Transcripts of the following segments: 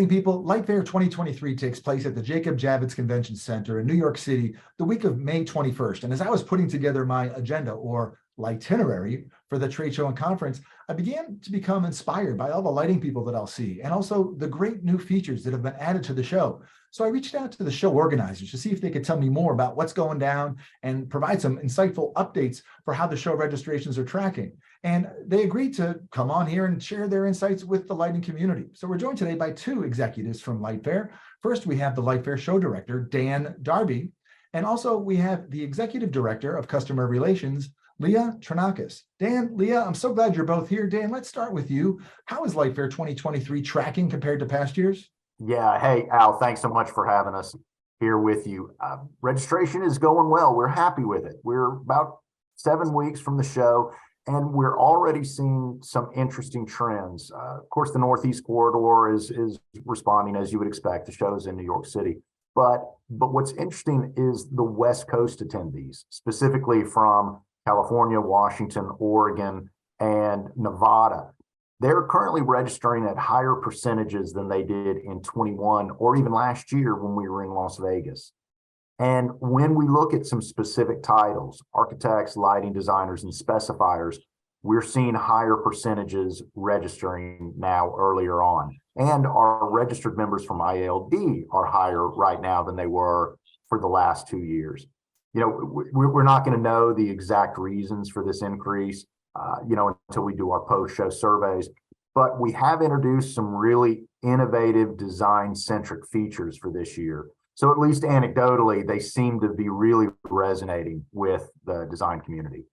lighting people, LightFair 2023 takes place at the Jacob Javits Convention Center in New York City the week of May 21st. And as I was putting together my agenda or itinerary for the trade show and conference, I began to become inspired by all the lighting people that I'll see and also the great new features that have been added to the show. So I reached out to the show organizers to see if they could tell me more about what's going down and provide some insightful updates for how the show registrations are tracking. And they agreed to come on here and share their insights with the lighting community. So we're joined today by two executives from LightFair. First, we have the LightFair show director, Dan Darby, and also we have the executive director of customer relations, Leah Tranakos. Dan, Leah, I'm so glad you're both here. Dan, let's start with you. How is LightFair 2023 tracking compared to past years? Yeah. Hey, Al, thanks so much for having us here with you. Registration is going well. We're happy with it. We're about 7 weeks from the show, and we're already seeing some interesting trends. Of course, the Northeast corridor is responding as you would expect. The show's in New York City. But what's interesting is the West Coast attendees, specifically from California, Washington, Oregon, and Nevada. They're currently registering at higher percentages than they did in 21 or even last year when we were in Las Vegas. And when we look at some specific titles, architects, lighting designers, and specifiers, we're seeing higher percentages registering now earlier on. And our registered members from ILD are higher right now than they were for the last 2 years. You know, we're not going to know the exact reasons for this increase, until we do our post-show surveys. But we have introduced some really innovative design-centric features for this year. So at least anecdotally, they seem to be really resonating with the design community.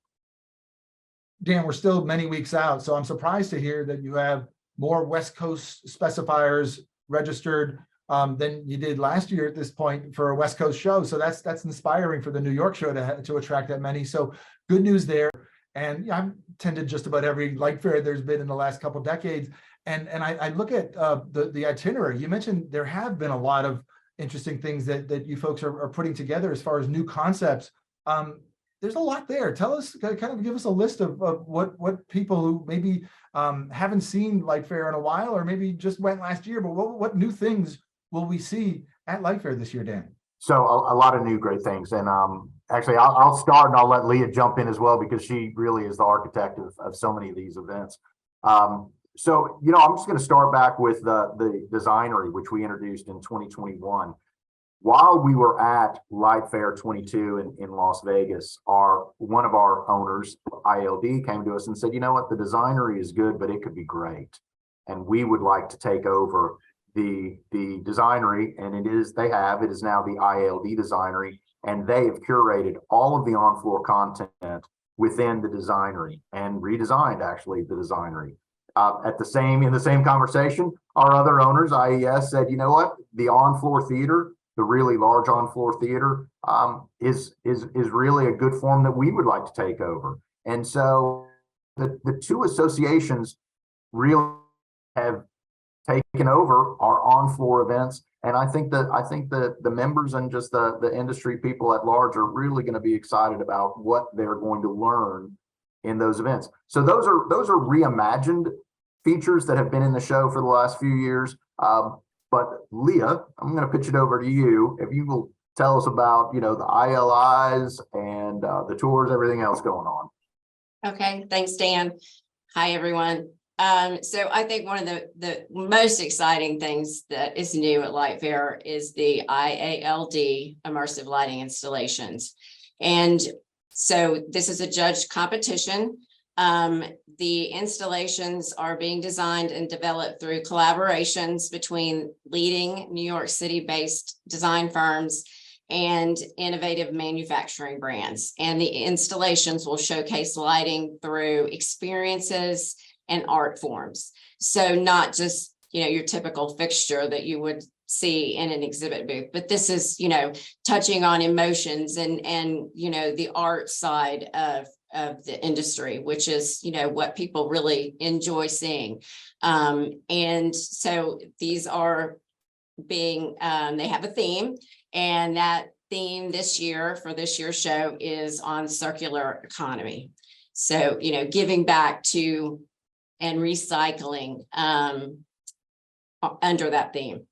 Dan, we're still many weeks out, so I'm surprised to hear that you have more West Coast specifiers registered than you did last year at this point for a West Coast show. So that's inspiring for the New York show to attract that many. So good news there. And I've attended just about every light fair there's been in the last couple of decades. And I look at the itinerary. You mentioned there have been a lot of interesting things that you folks are putting together as far as new concepts. There's a lot there. Tell us, kind of give us a list of what people who maybe haven't seen LightFair in a while, or maybe just went last year, but what new things will we see at LightFair this year, Dan? So a lot of new great things. And actually, I'll start and I'll let Leah jump in as well, because she really is the architect of so many of these events. So, I'm just going to start back with the designery, which we introduced in 2021. While we were at LightFair 22 in Las Vegas, one of our owners, ILD, came to us and said, you know what, the designery is good, but it could be great. And we would like to take over the designery, and it is now the ILD designery, and they have curated all of the on-floor content within the designery and redesigned actually the designery. In the same conversation, our other owners, IES, said, you know what, the on-floor theater, the really large on-floor theater, is really a good form that we would like to take over. And so the two associations really have taken over our on-floor events, and I think the members and just the industry people at large are really going to be excited about what they're going to learn in those events. So those are reimagined features that have been in the show for the last few years. But Leah, I'm going to pitch it over to you. If you will tell us about the ILIs and the tours, everything else going on. Okay, thanks, Dan. Hi, everyone. So I think one of the most exciting things that is new at LightFair is the IALD, Immersive Lighting Installations. And so this is a judged competition. The installations are being designed and developed through collaborations between leading New York City-based design firms and innovative manufacturing brands. And the installations will showcase lighting through experiences and art forms. So not just, your typical fixture that you would see in an exhibit booth, but this is, touching on emotions and the art side of the industry, which is, what people really enjoy seeing. And so these are being, they have a theme, and that theme this year for this year's show is on circular economy. So, giving back to and recycling under that theme.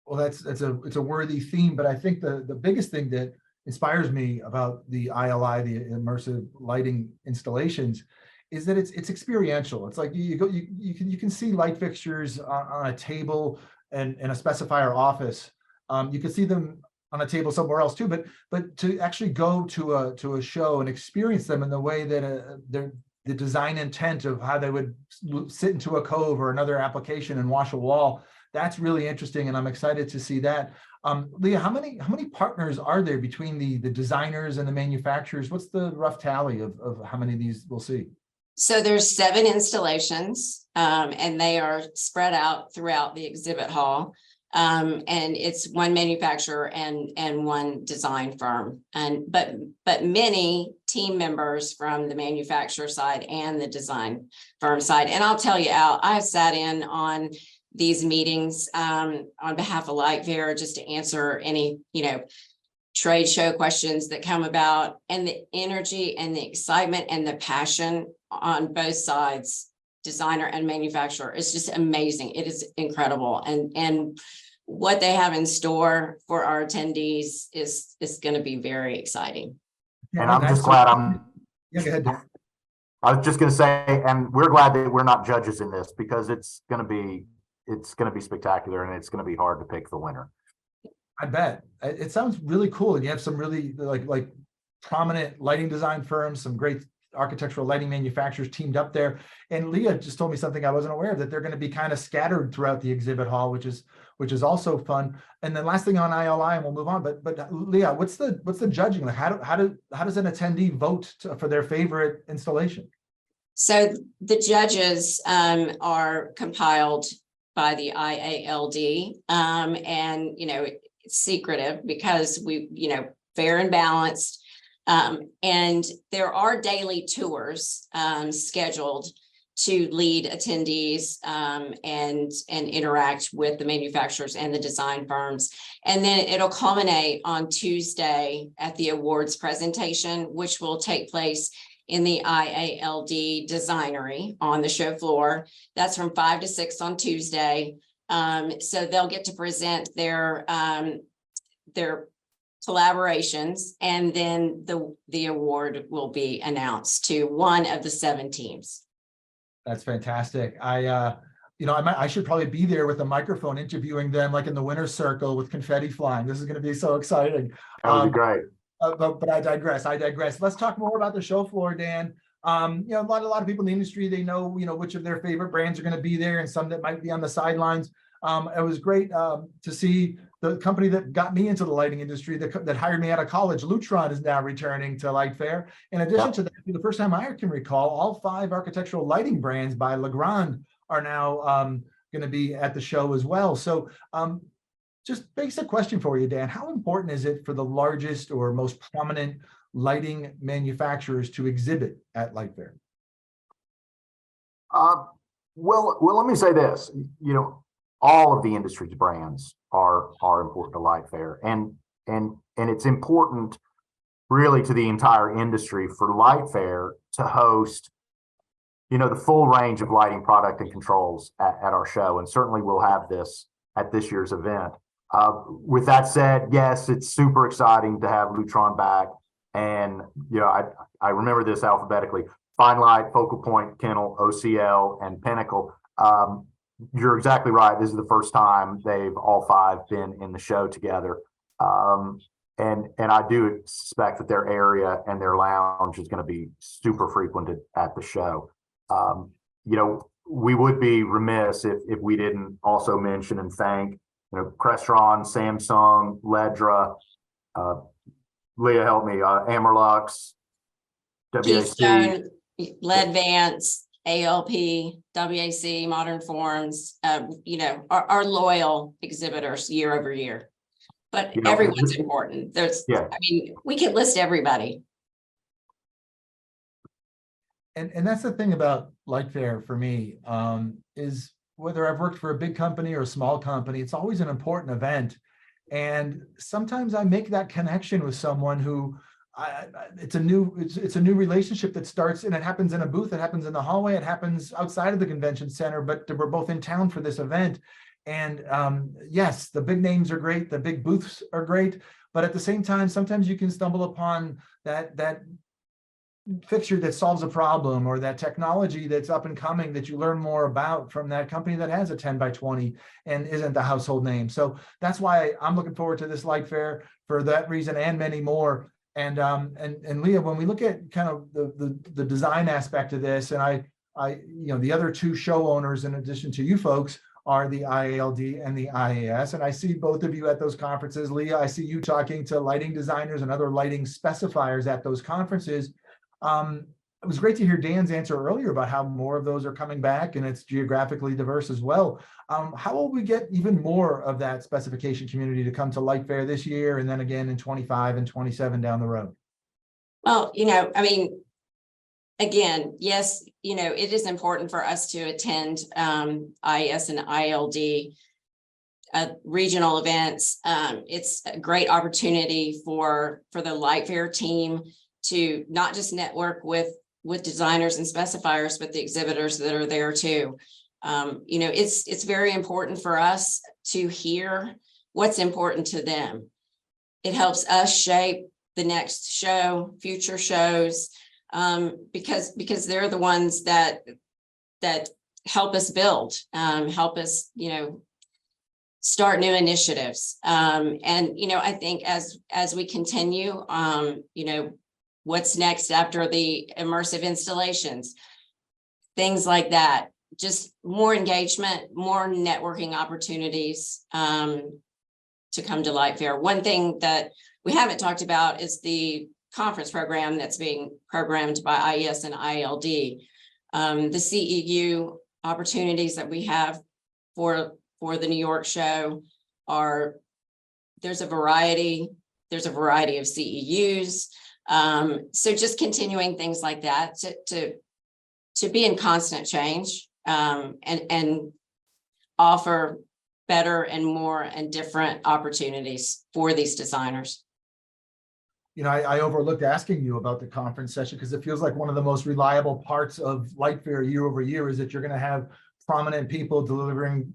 Well, it's a worthy theme, but I think the biggest thing that inspires me about the ILI, the Immersive Lighting Installations, is that it's experiential. It's like you can see light fixtures on a table and in a specifier office. You can see them on a table somewhere else too, but to actually go to a show and experience them in the way that the design intent of how they would sit into a cove or another application and wash a wall, that's really interesting, and I'm excited to see that. Leah, how many partners are there between the designers and the manufacturers? What's the rough tally of how many of these we'll see? So there's 7 installations, and they are spread out throughout the exhibit hall. And it's one manufacturer and one design firm, but many team members from the manufacturer side and the design firm side. And I'll tell you, Al, I've sat in on these meetings on behalf of LightFair just to answer any, trade show questions that come about, and the energy and the excitement and the passion on both sides, designer and manufacturer, is just amazing. It is incredible. And what they have in store for our attendees is going to be very exciting. And I'm just glad Yeah, go ahead, Dan. I was just going to say, and we're glad that we're not judges in this, because it's going to be spectacular, and it's going to be hard to pick the winner. I bet. It sounds really cool. And you have some really like prominent lighting design firms, some great architectural lighting manufacturers teamed up there. And Leah just told me something I wasn't aware of, that they're going to be kind of scattered throughout the exhibit hall, which is also fun. And then last thing on ILI, and we'll move on. But Leah, what's the judging? Like how does an attendee vote for their favorite installation? So the judges are compiled by the IALD, and it's secretive because we, fair and balanced. And there are daily tours scheduled to lead attendees and interact with the manufacturers and the design firms. And then it'll culminate on Tuesday at the awards presentation, which will take place in the IALD Designery on the show floor. That's from 5 to 6 on Tuesday. So they'll get to present their collaborations, and then the award will be announced to one of the 7 teams. That's fantastic. I should probably be there with a microphone interviewing them, like in the winner's circle with confetti flying. This is going to be so exciting. That would be great. But I digress. Let's talk more about the show floor, Dan. A lot of people in the industry, they know, which of their favorite brands are going to be there, and some that might be on the sidelines. It was great to see the company that got me into the lighting industry, that hired me out of college. Lutron is now returning to LightFair. In addition to that, for the first time I can recall, all 5 architectural lighting brands by Legrand are now going to be at the show as well. So just basic question for you, Dan. How important is it for the largest or most prominent lighting manufacturers to exhibit at LightFair? Well, let me say this. All of the industry's brands are important to LightFair, and it's important really to the entire industry for LightFair to host, the full range of lighting product and controls at our show, and certainly we'll have this at this year's event. With that said, yes, it's super exciting to have Lutron back, and I remember this alphabetically: Fine Light, Focal Point, Kennel, OCL, and Pinnacle. You're exactly right. This is the first time they've all 5 been in the show together. And I do suspect that their area and their lounge is going to be super frequented at the show. We would be remiss if we didn't also mention and thank, Crestron, Samsung, Ledra, Leah, help me, Amerlux, WAC, Keystone, Ledvance, ALP, WAC, Modern Forms, our loyal exhibitors year over year. But everyone's important. We could list everybody. And that's the thing about LightFair for me, is whether I've worked for a big company or a small company, it's always an important event. And sometimes I make that connection with someone who it's a new relationship that starts, and it happens in a booth, it happens in the hallway, it happens outside of the convention center, but we're both in town for this event. And yes, the big names are great, the big booths are great, but at the same time, sometimes you can stumble upon that fixture that solves a problem, or that technology that's up and coming that you learn more about from that company that has a 10 by 20 and isn't the household name. So that's why I'm looking forward to this LightFair for that reason and many more. And Leah, when we look at kind of the design aspect of this, and I the other two show owners in addition to you folks are the IALD and the IAS, and I see both of you at those conferences. Leah, I see you talking to lighting designers and other lighting specifiers at those conferences. It was great to hear Dan's answer earlier about how more of those are coming back and it's geographically diverse as well. How will we get even more of that specification community to come to LightFair this year and then again in 25 and 27 down the road? Well, I mean, again, yes, it is important for us to attend IAS and ILD regional events. It's a great opportunity for the LightFair team to not just network with designers and specifiers, but the exhibitors that are there too. It's very important for us to hear what's important to them. It helps us shape the next show, future shows, because they're the ones that help us build, help us, start new initiatives. And I think as we continue, what's next after the immersive installations, things like that, just more engagement, more networking opportunities to come to LightFair. One thing that we haven't talked about is the conference program that's being programmed by IES and ILD. The CEU opportunities that we have for the New York show there's a variety of CEUs. So just continuing things like that to be in constant change and offer better and more and different opportunities for these designers. I overlooked asking you about the conference session because it feels like one of the most reliable parts of LightFair year over year is that you're going to have prominent people delivering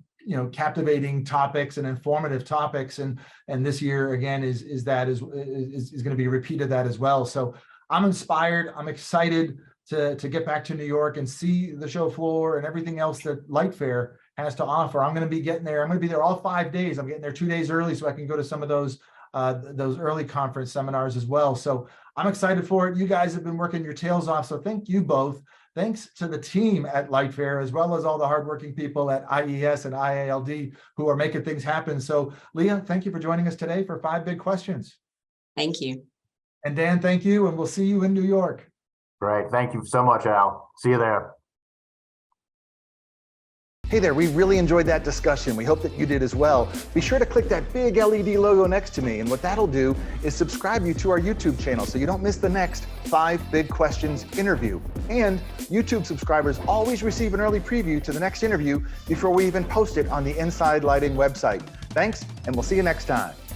captivating topics and informative topics, and this year again is going to be repeated that as well. So I'm inspired, I'm excited to get back to New York and see the show floor and everything else that LightFair has to offer. I'm going to be getting there. I'm going to be there all 5 days. I'm getting there 2 days early so I can go to some of those early conference seminars as well. So I'm excited for it. You guys have been working your tails off, so thank you both. Thanks to the team at LightFair, as well as all the hardworking people at IES and IALD who are making things happen. So Leah, thank you for joining us today for 5 big questions. Thank you. And Dan, thank you. And we'll see you in New York. Great. Thank you so much, Al. See you there. Hey there, we really enjoyed that discussion. We hope that you did as well. Be sure to click that big LED logo next to me, and what that'll do is subscribe you to our YouTube channel so you don't miss the next 5 Big Questions interview. And YouTube subscribers always receive an early preview to the next interview before we even post it on the Inside Lighting website. Thanks, and we'll see you next time.